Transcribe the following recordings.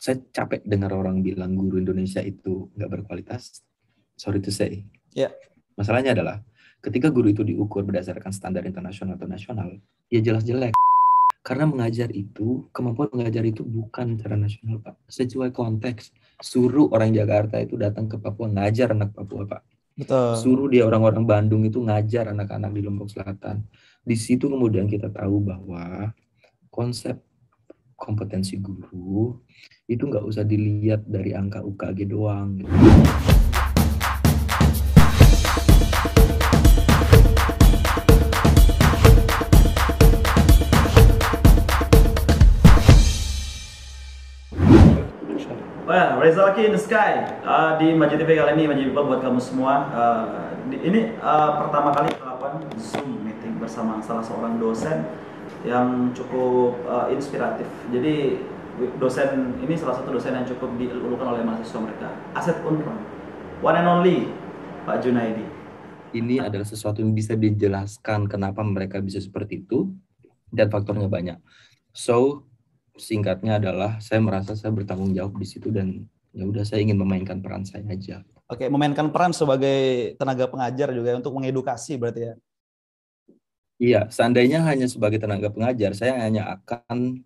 saya capek dengar orang bilang guru Indonesia itu nggak berkualitas. Sorry to say. Ya. Masalahnya adalah ketika guru itu diukur berdasarkan standar internasional atau nasional, ya jelas jelek. Karena mengajar itu, kemampuan mengajar itu bukan secara nasional, Pak. Sesuai konteks. Suruh orang Jakarta itu datang ke Papua, ngajar anak Papua, Pak. Betul. Suruh dia orang-orang Bandung itu ngajar anak-anak di Lombok Selatan. Di situ kemudian kita tahu bahwa konsep kompetensi guru itu nggak usah dilihat dari angka UKG doang. Gitu. Well, Reza Laki in the Sky di Maji TV kali ini, Maji People buat kamu semua. Ini pertama kali kita lakukan Zoom meeting bersama salah seorang dosen yang cukup inspiratif. Jadi dosen ini salah satu dosen yang cukup dielulukan oleh mahasiswa mereka, Aset Unram, one and only Pak Junaidi. Ini adalah sesuatu yang bisa dijelaskan kenapa mereka bisa seperti itu dan faktornya banyak. So singkatnya adalah saya merasa saya bertanggung jawab di situ dan ya udah saya ingin memainkan peran saya aja. Oke, memainkan peran sebagai tenaga pengajar juga untuk mengedukasi berarti ya. Iya, seandainya hanya sebagai tenaga pengajar, saya hanya akan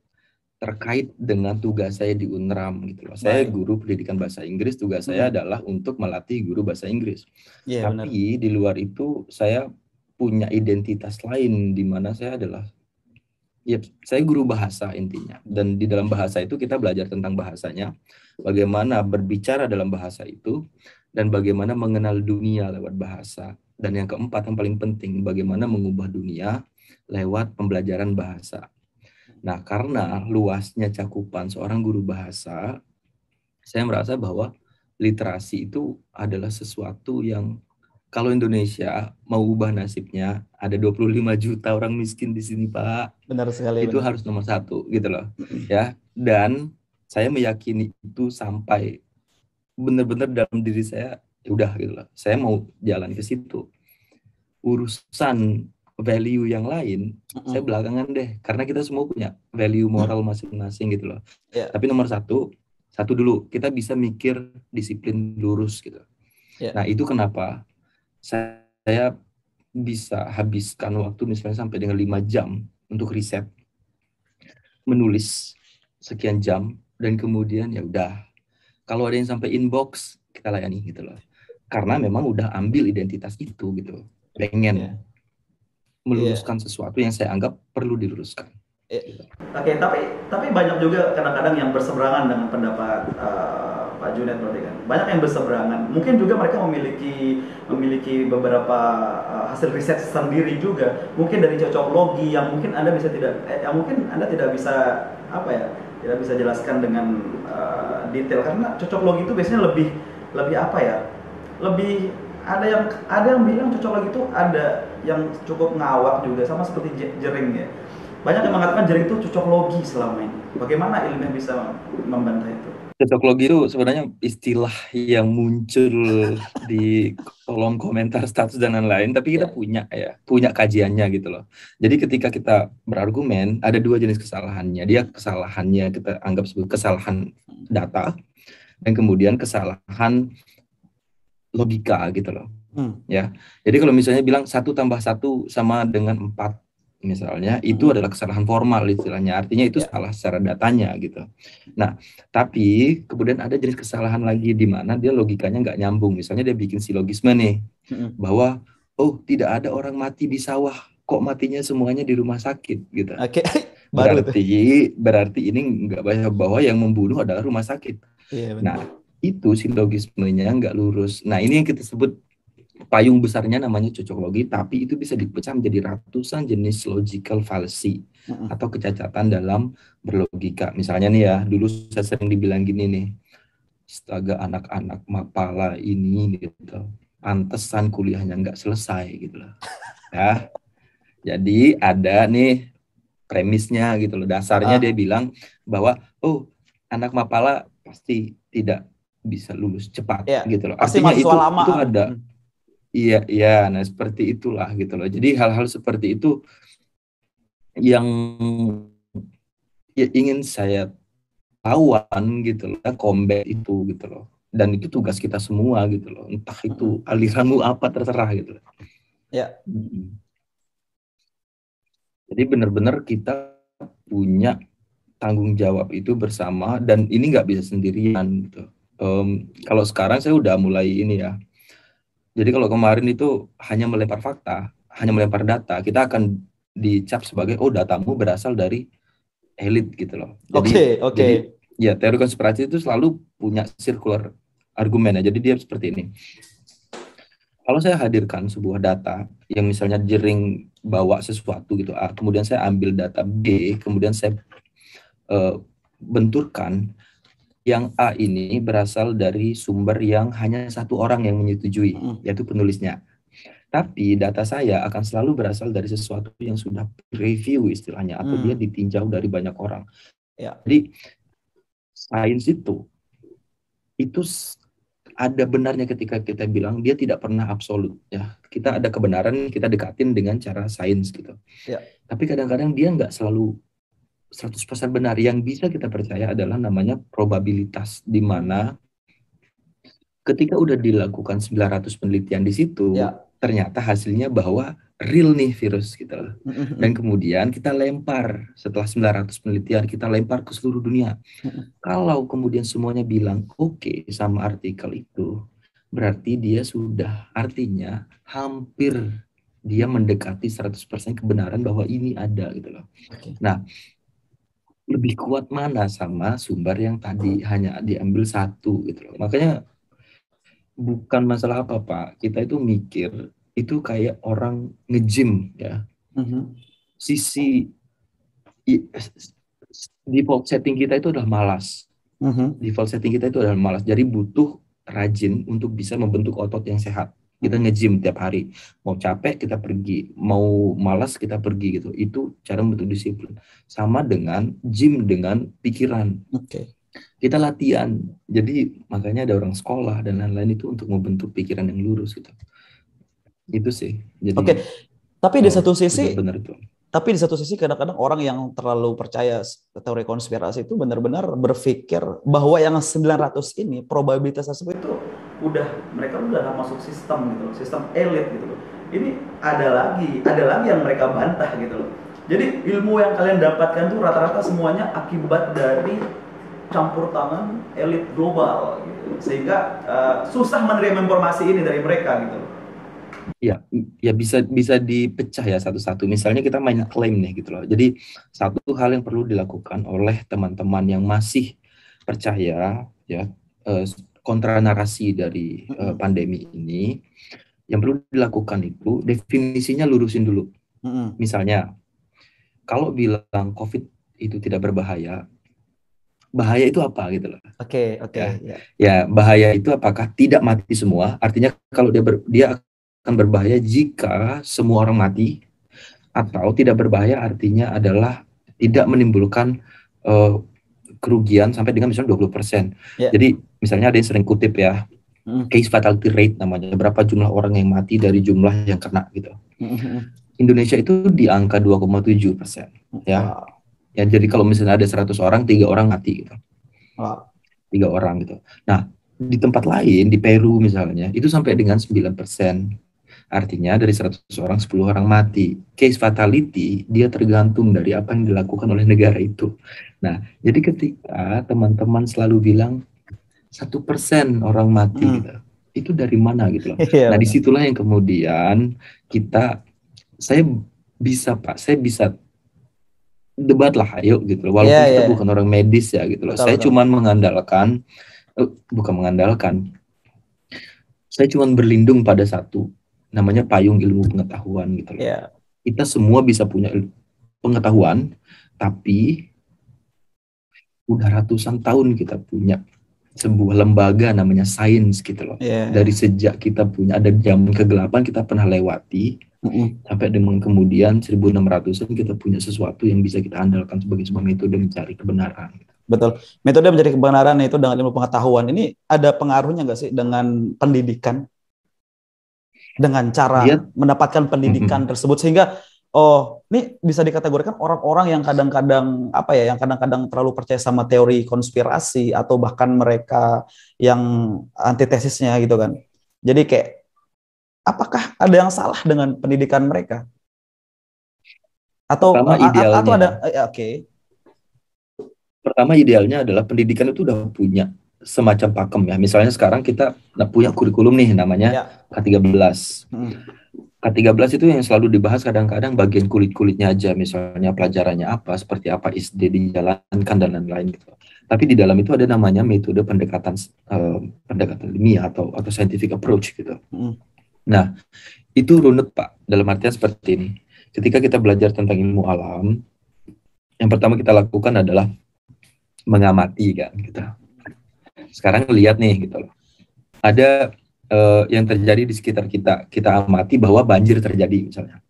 terkait dengan tugas saya di UNRAM gitu loh. Saya guru pendidikan bahasa Inggris, tugas saya adalah untuk melatih guru bahasa Inggris. Yeah, tapi benar. Di luar itu saya punya identitas lain di mana saya adalah saya guru bahasa intinya. Dan di dalam bahasa itu kita belajar tentang bahasanya, bagaimana berbicara dalam bahasa itu, dan bagaimana mengenal dunia lewat bahasa. Dan yang keempat, yang paling penting, bagaimana mengubah dunia lewat pembelajaran bahasa. Nah, karena luasnya cakupan seorang guru bahasa, saya merasa bahwa literasi itu adalah sesuatu yang kalau Indonesia mau ubah nasibnya, ada 25 juta orang miskin di sini, Pak. Benar sekali. Itu harus nomor satu, gitu loh. Ya, dan saya meyakini itu sampai benar-benar dalam diri saya, udah gitu loh. Saya mau jalan ke situ. Urusan value yang lain, saya belakangan deh. Karena kita semua punya value moral masing-masing gitu loh. Yeah. Tapi nomor satu dulu, kita bisa mikir disiplin lurus gitu. Yeah. Nah, itu kenapa saya bisa habiskan waktu misalnya sampai dengan 5 jam untuk riset, menulis sekian jam, dan kemudian ya udah, kalau ada yang sampai inbox kita layani gitu loh, karena memang udah ambil identitas itu gitu, pengen meluruskan sesuatu yang saya anggap perlu diluruskan. Oke, tapi banyak juga kadang-kadang yang berseberangan dengan pendapat Pak Junaid berarti kan. Banyak yang berseberangan. Mungkin juga mereka memiliki beberapa hasil riset sendiri juga. Mungkin dari cocok logi yang mungkin Anda tidak bisa tidak bisa jelaskan dengan detail, karena cocok logi itu biasanya lebih ada yang bilang cocok logi itu ada yang cukup ngawak juga, sama seperti jering ya. Banyak yang mengatakan jering itu cocok logi selama ini. Bagaimana ilmiah bisa membantah itu? Cocok logi itu sebenarnya istilah yang muncul di kolom komentar status dan lain-lain, tapi kita punya kajiannya gitu loh. Jadi ketika kita berargumen, ada dua jenis kesalahannya. Dia kesalahannya kita anggap sebagai kesalahan data, dan kemudian kesalahan logika gitu loh. Ya. Jadi kalau misalnya bilang 1 tambah 1 sama dengan 4 misalnya, itu adalah kesalahan formal istilahnya, artinya itu salah secara datanya gitu. Nah, tapi kemudian ada jenis kesalahan lagi di mana dia logikanya nggak nyambung. Misalnya dia bikin silogisme nih, bahwa tidak ada orang mati di sawah, kok matinya semuanya di rumah sakit gitu. Berarti ini nggak bahwa yang membunuh adalah rumah sakit. Nah, itu silogismenya nggak lurus. Nah, ini yang kita sebut payung besarnya namanya cocok logi, tapi itu bisa dipecah menjadi ratusan jenis logical fallacy atau kecacatan dalam berlogika. Misalnya nih ya, dulu saya sering dibilang gini nih, astaga anak-anak Mapala ini gitu, pantesan kuliahnya nggak selesai gitu loh. Ya, jadi ada nih premisnya gitu loh, dasarnya dia bilang bahwa anak Mapala pasti tidak bisa lulus cepat gitu loh. Artinya itu ada. Iya, nah seperti itulah gitu loh. Jadi hal-hal seperti itu yang ingin saya lawan gitu loh, combat itu gitu loh. Dan itu tugas kita semua gitu loh. Entah itu aliranmu apa terserah gitu loh. Ya. Jadi benar-benar kita punya tanggung jawab itu bersama, dan ini nggak bisa sendirian gitu. Kalau sekarang saya udah mulai ini ya. Jadi kalau kemarin itu hanya melempar fakta, hanya melempar data, kita akan dicap sebagai datamu berasal dari elit gitu loh. Jadi ya teori konspirasi itu selalu punya circular argumen ya. Jadi dia seperti ini. Kalau saya hadirkan sebuah data yang misalnya Jering bawa sesuatu gitu A, kemudian saya ambil data B, kemudian saya benturkan, yang A ini berasal dari sumber yang hanya satu orang yang menyetujui, yaitu penulisnya. Tapi data saya akan selalu berasal dari sesuatu yang sudah review istilahnya, atau dia ditinjau dari banyak orang. Ya. Jadi sains itu ada benarnya ketika kita bilang dia tidak pernah absolut ya. Kita ada kebenaran, kita dekatin dengan cara sains gitu. Ya. Tapi kadang-kadang dia nggak selalu 100% benar. Yang bisa kita percaya adalah namanya probabilitas, di mana ketika udah dilakukan 900 penelitian di situ, ternyata hasilnya bahwa real nih virus gitu loh. Dan kemudian kita lempar, setelah 900 penelitian kita lempar ke seluruh dunia. Kalau kemudian semuanya bilang oke sama artikel itu, berarti dia sudah, artinya hampir dia mendekati 100% kebenaran bahwa ini ada gitu loh. Nah, lebih kuat mana sama sumber yang tadi hanya diambil satu gitu loh. Makanya bukan masalah apa Pak, kita itu mikir itu kayak orang nge-gym ya. Sisi default setting kita itu adalah malas. Default setting kita itu adalah malas. Jadi butuh rajin untuk bisa membentuk otot yang sehat. Kita nge-gym tiap hari. Mau capek kita pergi, mau malas kita pergi gitu. Itu cara membentuk disiplin. Sama dengan gym dengan pikiran. Kita latihan. Jadi makanya ada orang sekolah dan lain-lain itu untuk membentuk pikiran yang lurus gitu. Itu sih. Jadi Tapi di satu sisi benar itu. Tapi di satu sisi kadang-kadang orang yang terlalu percaya teori konspirasi itu benar-benar berpikir bahwa yang 900 ini probabilitas tersebut itu mereka udah masuk sistem gitu loh, sistem elit gitu loh. Ini ada lagi yang mereka bantah gitu loh. Jadi ilmu yang kalian dapatkan tuh rata-rata semuanya akibat dari campur tangan elit global gitu. Sehingga susah menerima informasi ini dari mereka gitu loh. Ya bisa dipecah ya satu-satu. Misalnya kita main klaim nih gitu loh. Jadi satu hal yang perlu dilakukan oleh teman-teman yang masih percaya ya kontra narasi dari pandemi ini, yang perlu dilakukan itu definisinya lurusin dulu. Misalnya kalau bilang COVID itu tidak berbahaya, bahaya itu apa gitu loh. Ya bahaya itu apakah tidak mati semua? Artinya kalau dia akan berbahaya jika semua orang mati, atau tidak berbahaya artinya adalah tidak menimbulkan kerugian sampai dengan misalnya 20%. Jadi misalnya ada yang sering kutip ya, case fatality rate namanya, berapa jumlah orang yang mati dari jumlah yang kena gitu. Indonesia itu di angka 2,7% ya. Ya jadi kalau misalnya ada 100 orang, 3 orang mati gitu. 3 orang gitu. Nah, di tempat lain di Peru misalnya itu sampai dengan 9%. Artinya dari 100 orang 10 orang mati. Case fatality dia tergantung dari apa yang dilakukan oleh negara itu. Nah, jadi ketika teman-teman selalu bilang 1% orang mati gitu, itu dari mana gitu loh. Nah, disitulah yang kemudian saya bisa debat lah, ayo gitu loh. Walaupun kita bukan orang medis ya gitu loh. Saya cuma saya cuma berlindung pada satu, namanya payung ilmu pengetahuan gitu loh. Kita semua bisa punya pengetahuan, tapi udah ratusan tahun kita punya sebuah lembaga namanya sains gitu loh. Dari sejak kita punya ada zaman kegelapan kita pernah lewati, sampai dengan kemudian 1600-an kita punya sesuatu yang bisa kita andalkan sebagai sebuah metode mencari kebenaran. Betul. Metode mencari kebenaran itu dengan ilmu pengetahuan ini ada pengaruhnya nggak sih dengan pendidikan? Dengan cara mendapatkan pendidikan tersebut, sehingga Oh, ini bisa dikategorikan orang-orang yang kadang-kadang apa ya, yang kadang-kadang terlalu percaya sama teori konspirasi atau bahkan mereka yang antitesisnya gitu kan. Jadi kayak apakah ada yang salah dengan pendidikan mereka? Pertama Atau ada idealnya, oke. pertama idealnya adalah pendidikan itu udah punya semacam pakem ya. Misalnya sekarang kita punya kurikulum nih namanya Ya. K13. Hmm. K13 itu yang selalu dibahas kadang-kadang bagian kulit-kulitnya aja, misalnya pelajarannya apa, seperti apa SD dijalankan dan lain-lain gitu. Tapi di dalam itu ada namanya metode pendekatan pendekatan ilmiah atau scientific approach gitu. Nah, itu runut Pak, dalam artian seperti ini. Ketika kita belajar tentang ilmu alam, yang pertama kita lakukan adalah mengamati kan gitu. Sekarang lihat nih gitu loh. Ada yang terjadi di sekitar kita, kita amati bahwa banjir terjadi misalnya.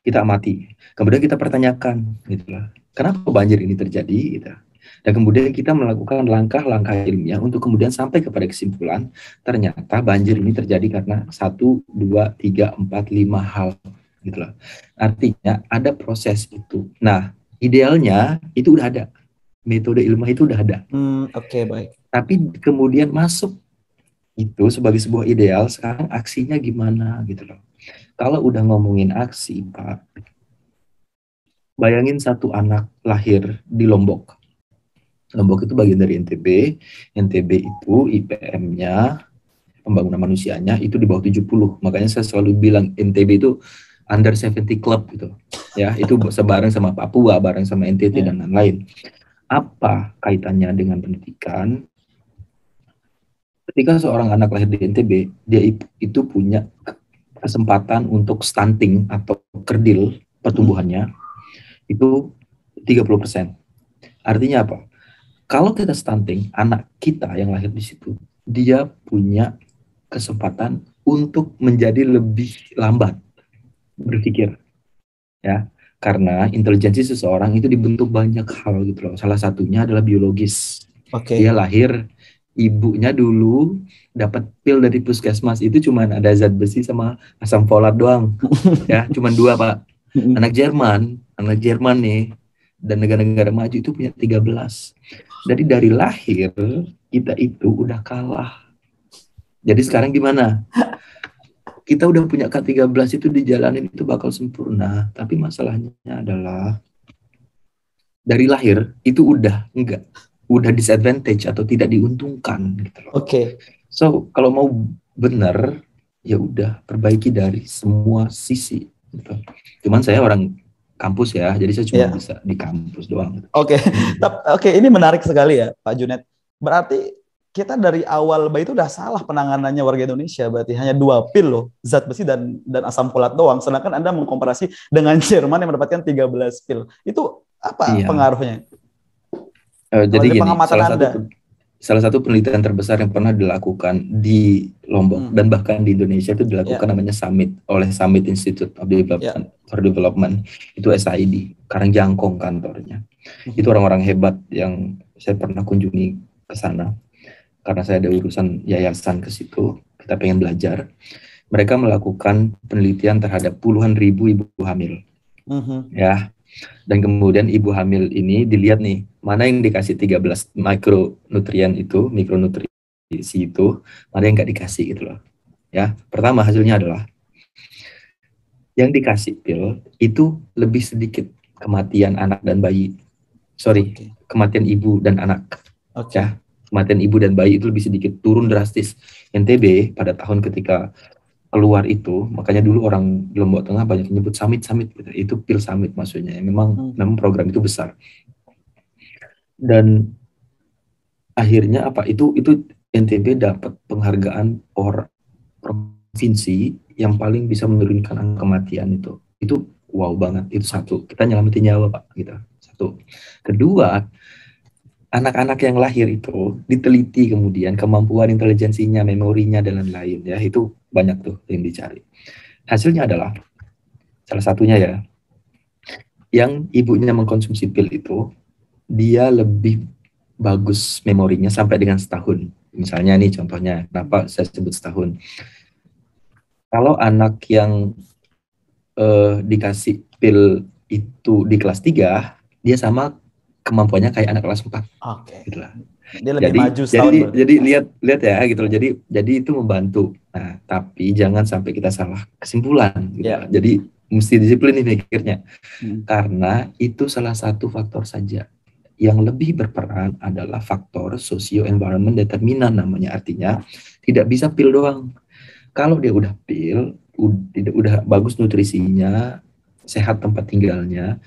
Kita amati, kemudian kita pertanyakan gitu lah. Kenapa banjir ini terjadi gitu. Dan kemudian kita melakukan langkah-langkah ilmiah untuk kemudian sampai kepada kesimpulan ternyata banjir ini terjadi karena 1, 2, 3, 4, 5 hal gitu loh. Artinya ada proses itu. Nah, idealnya itu udah ada. Metode ilmiah itu udah ada. Oke, baik. Tapi kemudian masuk itu sebagai sebuah ideal, sekarang aksinya gimana gitu loh. Kalau udah ngomongin aksi, Pak, bayangin satu anak lahir di Lombok. Lombok itu bagian dari NTB. NTB itu IPM-nya, pembangunan manusianya itu di bawah 70. Makanya saya selalu bilang NTB itu under 70 club gitu. Ya, itu sebareng sama Papua, bareng sama NTT dan lain-lain. Apa kaitannya dengan pendidikan? Ketika seorang anak lahir di NTB, dia itu punya kesempatan untuk stunting atau kerdil pertumbuhannya itu 30%. Artinya apa? Kalau kita stunting, anak kita yang lahir di situ, dia punya kesempatan untuk menjadi lebih lambat berpikir. Ya, karena intelijensi seseorang itu dibentuk banyak hal gitu loh. Salah satunya adalah biologis. Dia lahir, ibunya dulu dapat pil dari puskesmas itu cuma ada zat besi sama asam folat doang. Ya, cuma 2, Pak. Anak Jerman nih dan negara-negara maju itu punya 13. Jadi dari lahir kita itu udah kalah. Jadi sekarang gimana? Kita udah punya K13 itu dijalanin itu bakal sempurna, tapi masalahnya adalah dari lahir itu udah disadvantage atau tidak diuntungkan gitu loh. So kalau mau benar ya udah perbaiki dari semua sisi gitu. Cuman saya orang kampus ya, jadi saya cuma bisa di kampus doang. Oke, ini menarik sekali ya Pak Junet. Berarti kita dari awal bayi itu udah salah penanganannya warga Indonesia, berarti hanya 2 pil loh, zat besi dan asam folat doang. Sedangkan Anda mengkomparasi dengan Jerman yang mendapatkan 13 pil. Itu apa pengaruhnya? Jadi gini, salah satu penelitian terbesar yang pernah dilakukan di Lombok dan bahkan di Indonesia itu dilakukan namanya oleh Summit Institute of Development for Development, itu SID, Karangjangkong kantornya. Itu orang-orang hebat yang saya pernah kunjungi ke sana karena saya ada urusan yayasan ke situ, kita pengen belajar. Mereka melakukan penelitian terhadap puluhan ribu ibu hamil. Ya. Dan kemudian ibu hamil ini dilihat nih, mana yang dikasih 13 mikronutrien itu, mikronutrisi itu, mana yang nggak dikasih gitu loh. Ya, pertama hasilnya adalah yang dikasih pil itu lebih sedikit kematian anak dan bayi. Kematian ibu dan anak. Ya, kematian ibu dan bayi itu lebih sedikit, turun drastis. NTB pada tahun ketika keluar itu, makanya dulu orang di Lombok Tengah banyak menyebut summit gitu. Itu pil summit maksudnya. Memang program itu besar. Dan akhirnya apa? Itu NTB dapat penghargaan provinsi yang paling bisa menurunkan angka kematian itu. Itu wow banget. Itu satu. Kita nyelamatin nyawa, Pak, gitu. Satu. Kedua, anak-anak yang lahir itu diteliti kemudian kemampuan intelijensinya, memorinya dan lain-lain ya, itu banyak tuh yang dicari. Hasilnya adalah salah satunya ya, yang ibunya mengkonsumsi pil itu dia lebih bagus memorinya sampai dengan setahun. Misalnya nih contohnya, kenapa saya sebut setahun? Kalau anak yang dikasih pil itu di kelas 3, dia sama kemampuannya kayak anak kelas 4. Oke. Gitu lah. Dia lebih maju setahun berarti. Jadi lihat ya gitu loh. Jadi itu membantu. Nah, tapi jangan sampai kita salah kesimpulan gitu lah. Jadi mesti disiplin nih mikirnya. Karena itu salah satu faktor saja. Yang lebih berperan adalah faktor socio-environment determinan namanya. Artinya tidak bisa pil doang. Kalau dia udah pil, udah bagus nutrisinya, sehat tempat tinggalnya,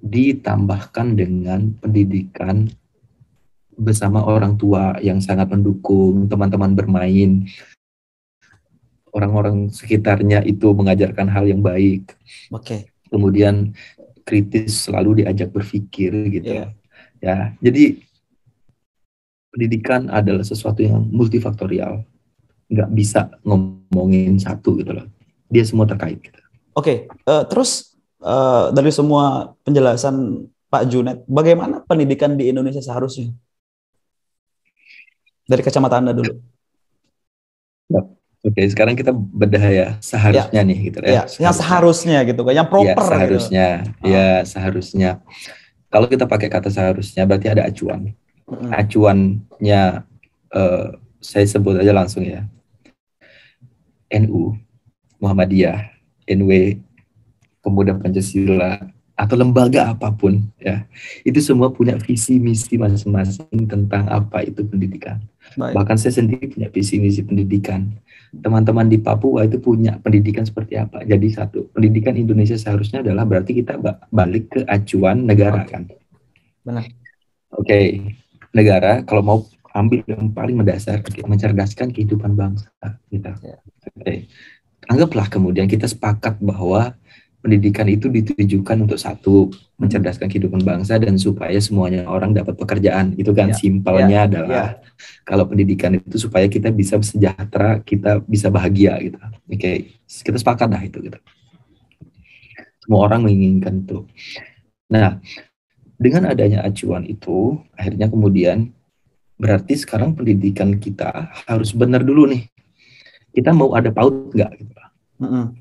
ditambahkan dengan pendidikan bersama orang tua yang sangat mendukung, teman-teman bermain, orang-orang sekitarnya itu mengajarkan hal yang baik. Oke. Kemudian kritis selalu diajak berpikir gitu. Ya, jadi pendidikan adalah sesuatu yang multifaktorial. Nggak bisa ngomongin satu gitu loh. Dia semua terkait gitu. Oke, terus dari semua penjelasan Pak Junet, bagaimana pendidikan di Indonesia seharusnya? Dari kacamata Anda dulu. Oke, sekarang kita bedah ya seharusnya nih gitu ya. Yang seharusnya gitu kan, yang proper. Ya, seharusnya. Gitu. Ya, seharusnya. Kalau kita pakai kata seharusnya berarti ada acuan. Acuannya saya sebut aja langsung ya. NU, Muhammadiyah, NW, Pemuda Pancasila, atau lembaga apapun ya, itu semua punya visi misi masing-masing tentang apa itu pendidikan. Baik. Bahkan saya sendiri punya visi misi pendidikan. Teman-teman di Papua itu punya pendidikan seperti apa. Jadi satu, pendidikan Indonesia seharusnya adalah berarti kita balik ke acuan negara kan. Benar. Oke, negara kalau mau ambil yang paling mendasar, mencerdaskan kehidupan bangsa kita. Oke. Anggaplah kemudian kita sepakat bahwa pendidikan itu ditujukan untuk satu, mencerdaskan kehidupan bangsa dan supaya semuanya orang dapat pekerjaan. Itu kan simpelnya adalah kalau pendidikan itu supaya kita bisa sejahtera, kita bisa bahagia gitu. Oke, kita sepakat dah itu gitu. Semua orang menginginkan itu. Nah, dengan adanya acuan itu, akhirnya kemudian berarti sekarang pendidikan kita harus benar dulu nih. Kita mau ada PAUD nggak gitu.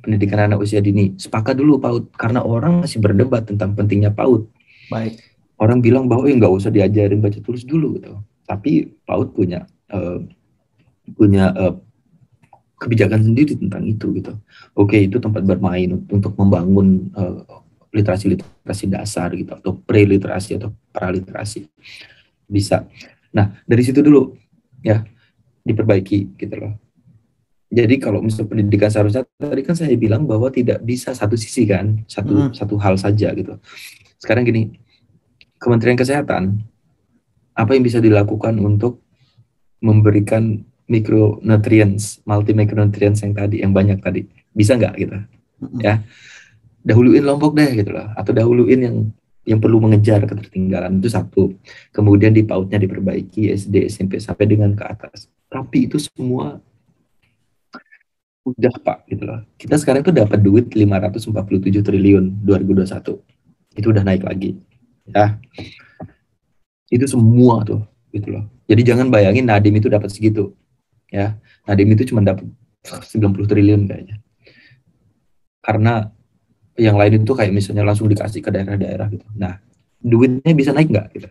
Pendidikan anak usia dini, sepakat dulu PAUD, karena orang masih berdebat tentang pentingnya PAUD. Baik. Orang bilang bahwa nggak usah diajarin baca tulis dulu gitu. Tapi PAUD punya kebijakan sendiri tentang itu gitu. Oke, itu tempat bermain untuk membangun literasi dasar gitu, atau pre-literasi atau pra-literasi. Bisa. Nah, dari situ dulu ya diperbaiki gitu loh. Jadi kalau misalnya pendidikan seharusnya, tadi kan saya bilang bahwa tidak bisa satu sisi kan, satu hal saja gitu. Sekarang gini, Kementerian Kesehatan, apa yang bisa dilakukan untuk memberikan micronutrients, multi micronutrients yang tadi, yang banyak tadi, bisa nggak gitu? Ya, dahuluin Lombok deh gitu loh, atau dahuluin yang perlu mengejar ketertinggalan, itu satu. Kemudian di PAUD-nya diperbaiki, SD, SMP sampai dengan ke atas. Tapi itu semua udah Pak gitu loh. Kita sekarang tuh dapat duit 547 triliun 2021. Itu udah naik lagi. Ya. Itu semua tuh gitu loh. Jadi jangan bayangin Nadiem itu dapat segitu. Ya. Nadiem itu cuma dapat 90 triliun kayaknya. Karena yang lain itu kayak misalnya langsung dikasih ke daerah-daerah gitu. Nah, duitnya bisa naik nggak gitu?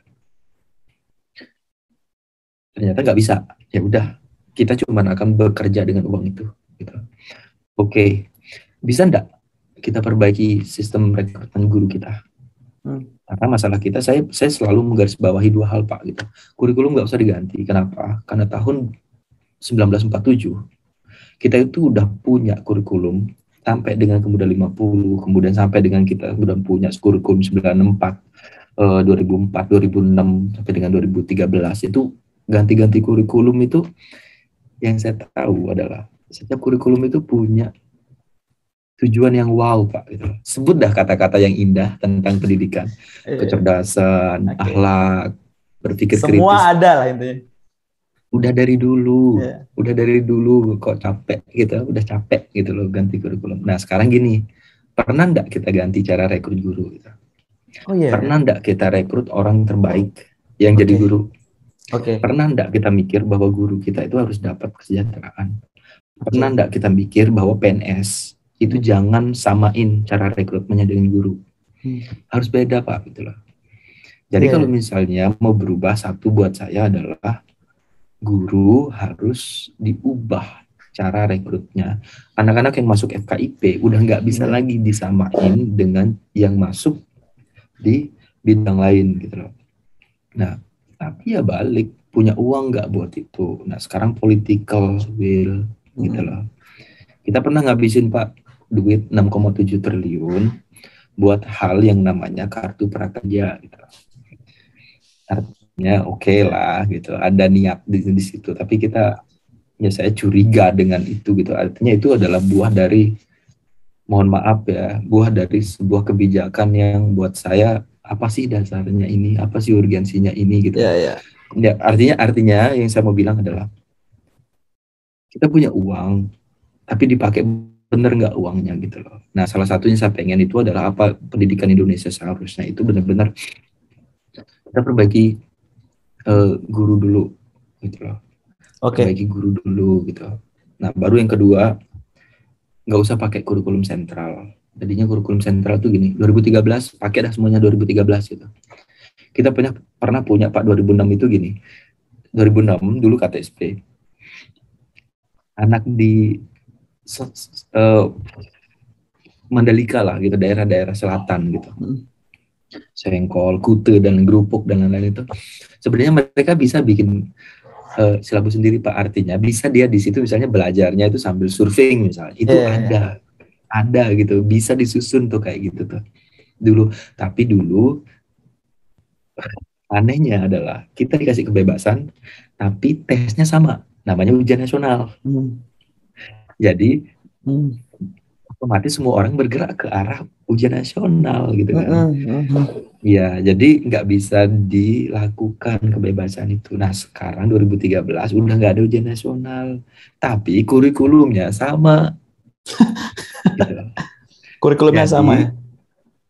Ternyata nggak bisa. Ya udah, kita cuma akan bekerja dengan uang itu. Gitu. Oke, bisa enggak kita perbaiki sistem rekrutmen guru kita? Karena masalah kita, saya selalu menggarisbawahi dua hal Pak gitu. Kurikulum nggak usah diganti. Kenapa? Karena tahun 1947 kita itu udah punya kurikulum sampai dengan kemudian 50, kemudian sampai dengan kita udah punya kurikulum 94, 2004, 2006 sampai dengan 2013 itu ganti-ganti kurikulum itu yang saya tahu adalah setiap kurikulum itu punya tujuan yang wow Pak gitu. Sebut dah kata-kata yang indah tentang pendidikan, kecerdasan, akhlak, berpikir kritis. Semua ada lah intinya. Udah dari dulu kok capek gitu, udah capek gitu loh ganti kurikulum. Nah sekarang gini, pernah enggak kita ganti cara rekrut guru gitu? Pernah enggak kita rekrut orang terbaik yang jadi guru? Pernah enggak kita mikir bahwa guru kita itu harus dapat kesejahteraan? Pernah enggak kita mikir bahwa PNS itu jangan samain cara rekrutmennya dengan guru. Harus beda Pak, gitu loh. Jadi kalau misalnya mau berubah, satu buat saya adalah guru harus diubah cara rekrutnya. Anak-anak yang masuk FKIP udah nggak bisa lagi disamain dengan yang masuk di bidang lain gitu loh. Nah, tapi ya balik, punya uang nggak buat itu. Nah, sekarang political will gitu loh. Kita pernah ngabisin Pak duit 6,7 triliun buat hal yang namanya kartu prakerja gitu. Artinya oke lah gitu, ada niat di situ. Tapi saya curiga dengan itu gitu. Artinya itu adalah buah dari, mohon maaf ya, buah dari sebuah kebijakan yang buat saya, apa sih dasarnya ini, apa sih urgensinya ini gitu. Ya, artinya yang saya mau bilang adalah kita punya uang, tapi dipakai bener nggak uangnya gitu loh. Nah, salah satunya saya pengen itu adalah apa, pendidikan Indonesia seharusnya itu benar-benar kita perbaiki guru dulu gitu loh. Perbaiki guru dulu gitu. Nah, baru yang kedua, nggak usah pakai kurikulum sentral. Tadinya kurikulum sentral tuh gini, 2013 pakai dah semuanya 2013 gitu. Kita pernah punya Pak 2006 itu gini. 2006 dulu KTSP. Anak di Mandalika lah gitu, daerah-daerah selatan gitu. Sengkol, Kute dan Gerupuk dan lain-lain itu. Sebenarnya mereka bisa bikin silabus sendiri Pak, artinya bisa dia di situ misalnya belajarnya itu sambil surfing misalnya. Itu ada gitu, bisa disusun tuh kayak gitu tuh. Dulu, tapi dulu anehnya adalah kita dikasih kebebasan tapi tesnya sama, namanya ujian nasional. Jadi otomatis semua orang bergerak ke arah ujian nasional gitu kan. Ya, jadi nggak bisa dilakukan kebebasan itu. Nah, sekarang 2013 udah nggak ada ujian nasional, tapi kurikulumnya sama. Gitu. Kurikulumnya sama ya?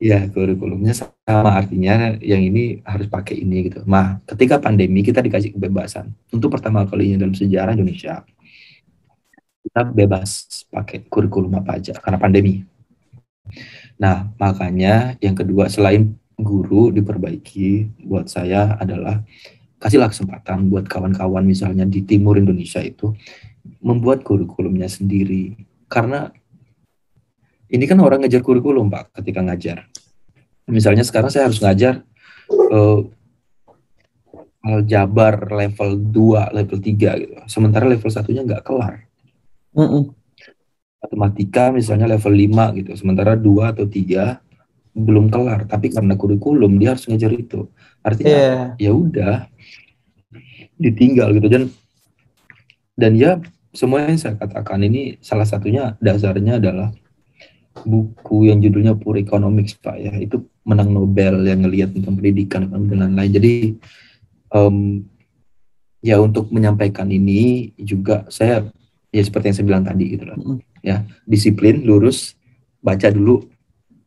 Ya, kurikulumnya sama, artinya yang ini harus pakai ini gitu. Nah, ketika pandemi kita dikasih kebebasan untuk pertama kalinya dalam sejarah Indonesia, kita bebas pakai kurikulum apa aja karena pandemi. Nah, makanya yang kedua, selain guru diperbaiki, buat saya adalah kasihlah kesempatan buat kawan-kawan misalnya di timur Indonesia itu membuat kurikulumnya sendiri. Karena ini kan orang ngejar kurikulum Pak ketika ngajar. Misalnya sekarang saya harus ngajar aljabar level 2, level 3 gitu. Sementara level 1-nya nggak kelar. Matematika misalnya level 5 gitu. Sementara 2 atau 3 belum kelar, tapi karena kurikulum dia harus ngajar itu. Artinya ya udah ditinggal gitu. Dan ya semua yang saya katakan ini salah satunya dasarnya adalah buku yang judulnya Poor Economics Pak ya, itu menang Nobel yang ngelihat tentang pendidikan dan lain-lain. Jadi ya untuk menyampaikan ini juga saya ya seperti yang saya bilang tadi gitu loh. Ya, disiplin, lurus, baca dulu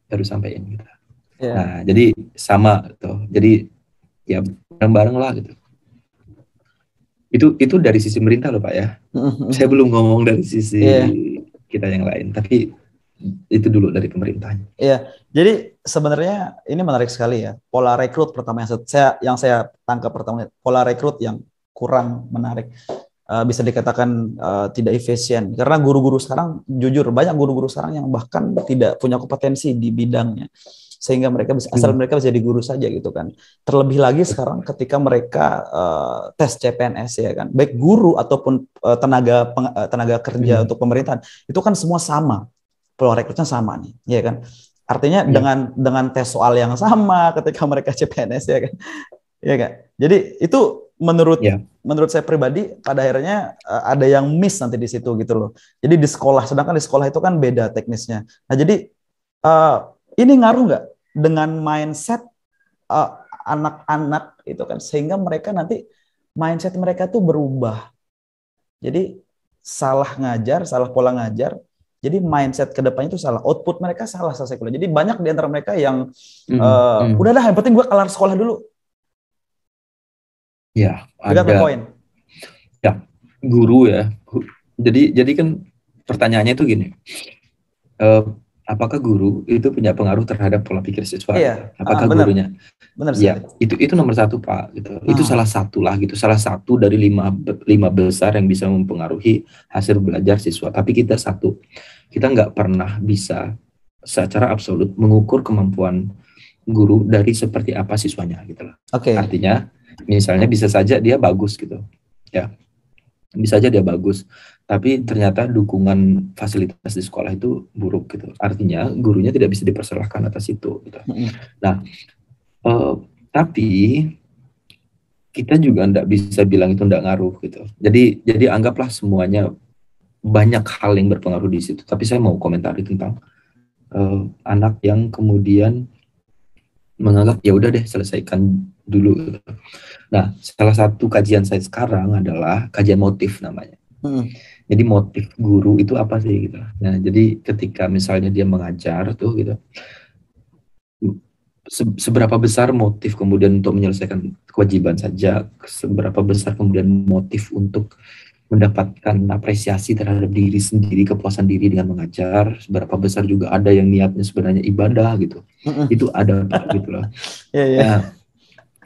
baru sampein gitu. Nah, jadi sama tuh. Jadi ya bareng-bareng lah gitu. Itu dari sisi pemerintah loh Pak ya. Saya belum ngomong dari sisi kita yang lain, tapi itu dulu dari pemerintahnya. Iya, jadi sebenarnya ini menarik sekali ya. Pola rekrut pertama yang saya tangkap pertama, pola rekrut yang kurang menarik. Bisa dikatakan tidak efisien. Karena guru-guru sekarang, jujur banyak guru-guru sekarang yang bahkan tidak punya kompetensi di bidangnya. Sehingga mereka bisa, asal mereka bisa jadi guru saja gitu kan. Terlebih lagi sekarang ketika mereka tes CPNS ya kan. Baik guru ataupun tenaga kerja untuk pemerintahan, itu kan semua sama. Pola rekrutnya sama nih, ya kan. Artinya dengan tes soal yang sama ketika mereka CPNS ya kan. Ya kan. Jadi itu menurut saya pribadi pada akhirnya ada yang miss nanti di situ gitu loh. Jadi di sekolah, sedangkan di sekolah itu kan beda teknisnya. Nah jadi ini ngaruh nggak dengan mindset anak-anak itu kan, sehingga mereka nanti mindset mereka tuh berubah. Jadi salah ngajar, salah pola ngajar. Jadi mindset kedepannya itu salah, output mereka salah selesai kuliah. Jadi banyak di antara mereka yang udah dah, yang penting gue kelar sekolah dulu. Ya, ada poin. Ya, guru ya. Jadi kan pertanyaannya itu gini. eh, apakah guru itu punya pengaruh terhadap pola pikir siswa? Iya, Apakah benar, gurunya? benar Ya, sekali. itu nomor satu Pak. Gitu. Itu salah satu lah gitu, salah satu dari lima besar yang bisa mempengaruhi hasil belajar siswa. Tapi kita nggak pernah bisa secara absolut mengukur kemampuan guru dari seperti apa siswanya gitu lah. Oke. Artinya, misalnya bisa saja dia bagus gitu, ya, bisa saja dia bagus, tapi ternyata dukungan fasilitas di sekolah itu buruk gitu. Artinya gurunya tidak bisa dipersalahkan atas itu. Gitu. Nah. Tapi kita juga tidak bisa bilang itu tidak ngaruh gitu. Jadi anggaplah semuanya banyak hal yang berpengaruh di situ. Tapi saya mau komentari tentang anak yang kemudian menganggap ya udah deh selesaikan dulu. Gitu. Nah, salah satu kajian saya sekarang adalah kajian motif namanya. Jadi motif guru itu apa sih gitu. Nah, jadi ketika misalnya dia mengajar tuh gitu. Seberapa besar motif kemudian untuk menyelesaikan kewajiban saja, seberapa besar kemudian motif untuk mendapatkan apresiasi terhadap diri sendiri, kepuasan diri dengan mengajar, seberapa besar juga ada yang niatnya sebenarnya ibadah gitu. Itu ada Pak gitu loh. Ya,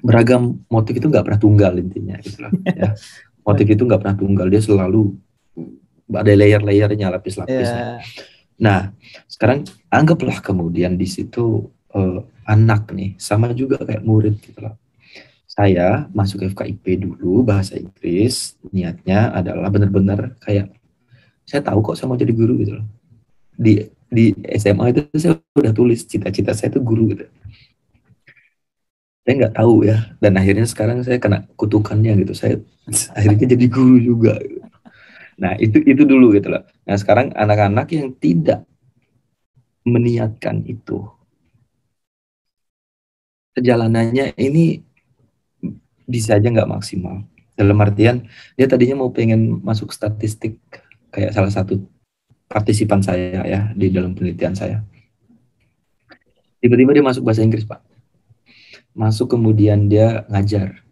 beragam motif itu nggak pernah tunggal intinya gitu loh. Ya. Motif itu nggak pernah tunggal, dia selalu ada layer-layernya, lapis-lapisnya. Nah, sekarang anggaplah kemudian di situ anak nih, sama juga kayak murid gitu loh. Saya masuk FKIP dulu, bahasa Inggris, niatnya adalah benar-benar kayak, saya tahu kok saya mau jadi guru gitu loh. Di SMA itu saya udah tulis cita-cita saya itu guru gitu. Saya nggak tahu ya, dan akhirnya sekarang saya kena kutukannya gitu, saya akhirnya jadi guru juga gitu. Nah itu dulu gitu loh. Nah sekarang anak-anak yang tidak meniatkan itu, perjalanannya ini bisa aja nggak maksimal. Dalam artian, dia tadinya mau pengen masuk statistik kayak salah satu partisipan saya ya di dalam penelitian saya. Tiba-tiba dia masuk bahasa Inggris Pak. Masuk kemudian dia ngajar.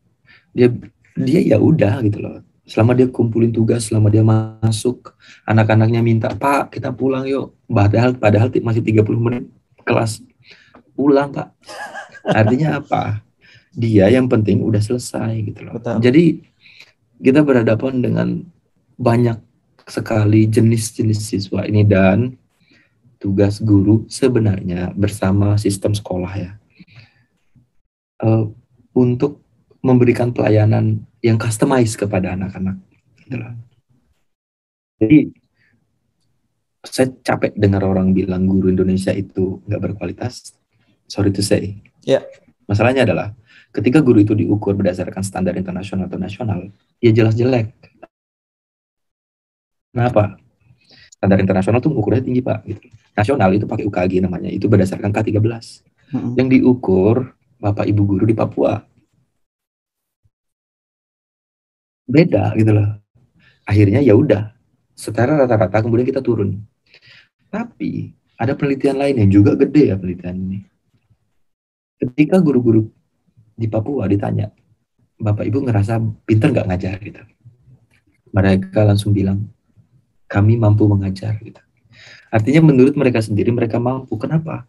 Dia ya udah gitu loh. Selama dia kumpulin tugas, selama dia masuk, anak-anaknya minta, Pak kita pulang yuk. Padahal masih 30 menit kelas. Pulang Pak. Artinya apa? Dia yang penting udah selesai gitu loh. Betul. Jadi kita berhadapan dengan banyak sekali jenis-jenis siswa ini, dan tugas guru sebenarnya bersama sistem sekolah ya untuk memberikan pelayanan yang customize kepada anak-anak gitu loh. Jadi saya capek dengar orang bilang guru Indonesia itu nggak berkualitas. Sorry to say. Yeah. Masalahnya adalah ketika guru itu diukur berdasarkan standar internasional atau nasional, ya jelas jelek. Kenapa? Standar internasional tuh ukurnya tinggi Pak. Gitu. Nasional itu pakai UKG namanya, itu berdasarkan K13. Yang diukur Bapak Ibu guru di Papua. Beda gitu loh. Akhirnya ya udah, setara rata-rata kemudian kita turun. Tapi ada penelitian lain yang juga gede ya penelitian ini. Ketika guru-guru di Papua ditanya, Bapak Ibu ngerasa pintar nggak ngajar gitu. Mereka langsung bilang, kami mampu mengajar gitu. Artinya menurut mereka sendiri mereka mampu. Kenapa?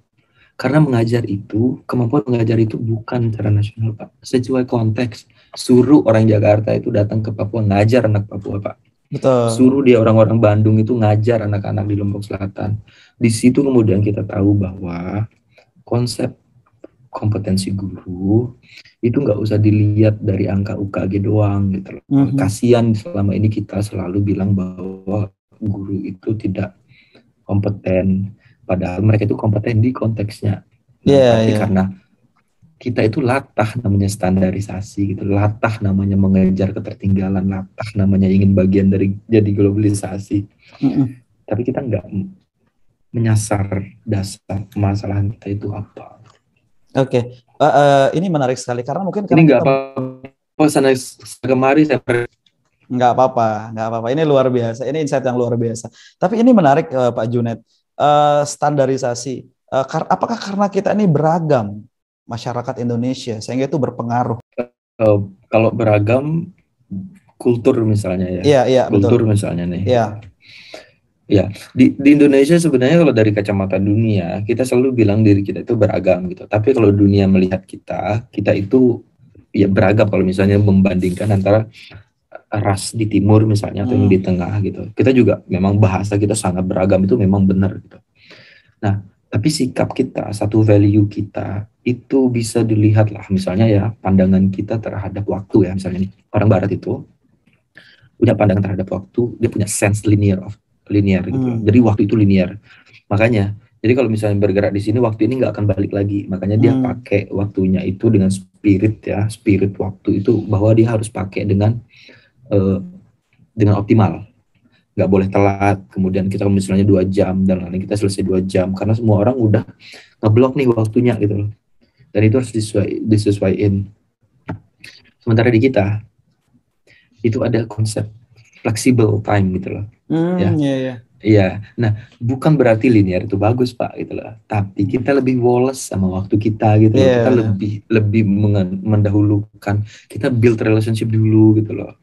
Karena mengajar itu, kemampuan mengajar itu bukan secara nasional Pak. Sesuai konteks, suruh orang Jakarta itu datang ke Papua ngajar anak Papua Pak. Betul. Suruh dia orang-orang Bandung itu ngajar anak-anak di Lombok Selatan. Di situ kemudian kita tahu bahwa konsep kompetensi guru itu nggak usah dilihat dari angka UKG doang gitu loh. Kasian selama ini kita selalu bilang bahwa guru itu tidak kompeten, padahal mereka itu kompeten di konteksnya. Tapi karena kita itu latah namanya standarisasi gitu, latah namanya mengejar ketertinggalan, latah namanya ingin bagian dari jadi globalisasi. Tapi kita nggak menyasar dasar permasalahan kita itu apa. Oke. Ini menarik sekali karena mungkin ini nggak apa-apa sana kemari saya nggak apa-apa. Ini luar biasa. Ini insight yang luar biasa. Tapi ini menarik Pak Junet. Standarisasi. Apakah karena kita ini beragam masyarakat Indonesia sehingga itu berpengaruh? Kalau beragam kultur misalnya ya. Iya, kultur betul. Misalnya nih. Iya. Ya, di Indonesia sebenarnya kalau dari kacamata dunia, kita selalu bilang diri kita itu beragam gitu. Tapi kalau dunia melihat kita itu ya beragam kalau misalnya membandingkan antara ras di timur misalnya atau yang di tengah gitu. Kita juga memang bahasa kita sangat beragam, itu memang benar gitu. Nah, tapi sikap kita, satu value kita itu bisa dilihat lah, misalnya ya pandangan kita terhadap waktu ya, misalnya nih, orang barat itu punya pandangan terhadap waktu, dia punya sense linear gitu. Jadi waktu itu linear. Makanya, jadi kalau misalnya bergerak di sini, waktu ini nggak akan balik lagi. Makanya dia pakai waktunya itu dengan spirit ya, spirit waktu itu bahwa dia harus pakai dengan optimal. Nggak boleh telat. Kemudian kita misalnya 2 jam dan lain kita selesai 2 jam karena semua orang udah ngeblok nih waktunya gitu loh. Dan itu harus disesuaikan. Sementara di kita itu ada konsep flexible time gitu loh. Iya. Nah, bukan berarti linear itu bagus Pak gitu loh. Tapi kita lebih woles sama waktu kita gitu loh. Kita lebih mendahulukan. Kita build relationship dulu gitu loh.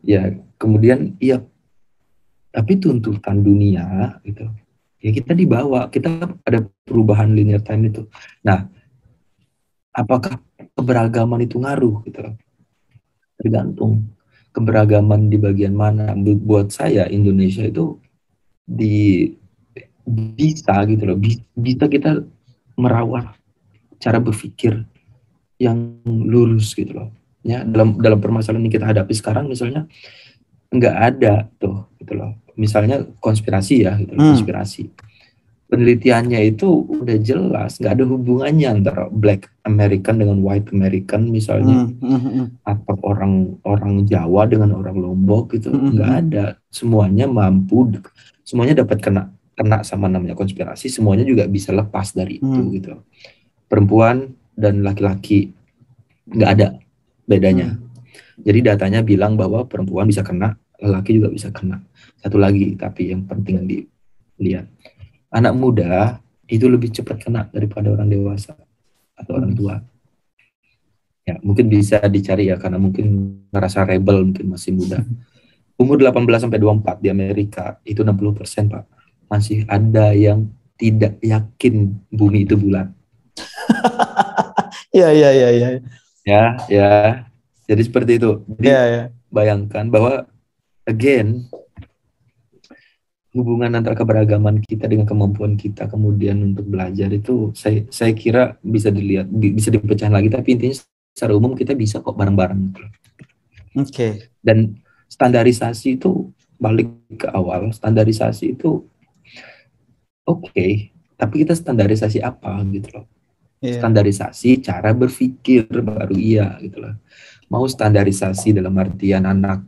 Ya, kemudian iya. Tapi tuntutan dunia gitu. Ya kita dibawa, kita ada perubahan linear time itu. Nah, apakah keberagaman itu ngaruh gitu loh? Tergantung keberagaman di bagian mana. Buat saya Indonesia itu bisa gitu loh, bisa kita merawat cara berpikir yang lurus gitu loh. Ya, dalam permasalahan yang kita hadapi sekarang misalnya nggak ada tuh gitu loh. Misalnya konspirasi ya gitu loh, konspirasi. Penelitiannya itu udah jelas nggak ada hubungannya antara Black American dengan White American misalnya, atau orang Jawa dengan orang Lombok gitu, nggak ada. Semuanya semuanya dapat kena sama namanya konspirasi, semuanya juga bisa lepas dari itu gitu. Perempuan dan laki-laki nggak ada bedanya. Jadi datanya bilang bahwa perempuan bisa kena, laki juga bisa kena. Satu lagi tapi yang penting dilihat, anak muda itu lebih cepat kena daripada orang dewasa atau orang tua. Ya, mungkin bisa dicari ya karena mungkin merasa rebel, mungkin masih muda. Umur 18 sampai 24 di Amerika itu 60% Pak. Masih ada yang tidak yakin bumi itu bulat. Iya. Ya. Jadi seperti itu. Jadi bayangkan bahwa again hubungan antara keberagaman kita dengan kemampuan kita kemudian untuk belajar itu saya kira bisa dilihat, bisa dipecah lagi, tapi intinya secara umum kita bisa kok bareng-bareng. Dan standarisasi itu balik ke awal, standarisasi itu oke, tapi kita standarisasi apa gitu loh. Standarisasi cara berpikir baru iya gitu loh. Mau standarisasi dalam artian anak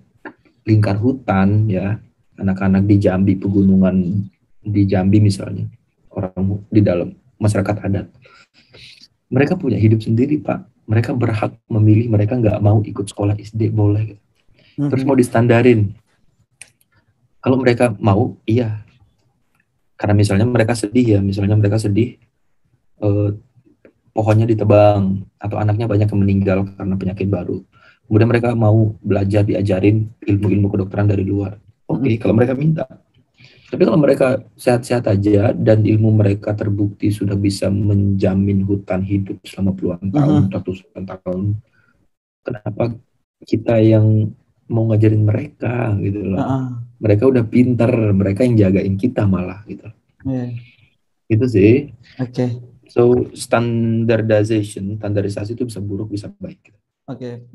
lingkar hutan ya, anak-anak di Jambi, pegunungan di Jambi misalnya, orang di dalam masyarakat adat, mereka punya hidup sendiri Pak. Mereka berhak memilih, mereka nggak mau ikut sekolah SD boleh. Terus mau distandarin. Kalau mereka mau, iya. Karena misalnya mereka sedih ya, pohonnya ditebang atau anaknya banyak yang meninggal karena penyakit baru. Kemudian mereka mau belajar, diajarin ilmu-ilmu kedokteran dari luar. Oke, kalau mereka minta. Tapi kalau mereka sehat-sehat aja dan ilmu mereka terbukti sudah bisa menjamin hutan hidup selama puluhan tahun, ratusan tahun, kenapa kita yang mau ngajarin mereka gitu loh? Mereka udah pinter, mereka yang jagain kita malah gitu. Itu sih. So standardization, standarisasi itu bisa buruk, bisa baik. Oke.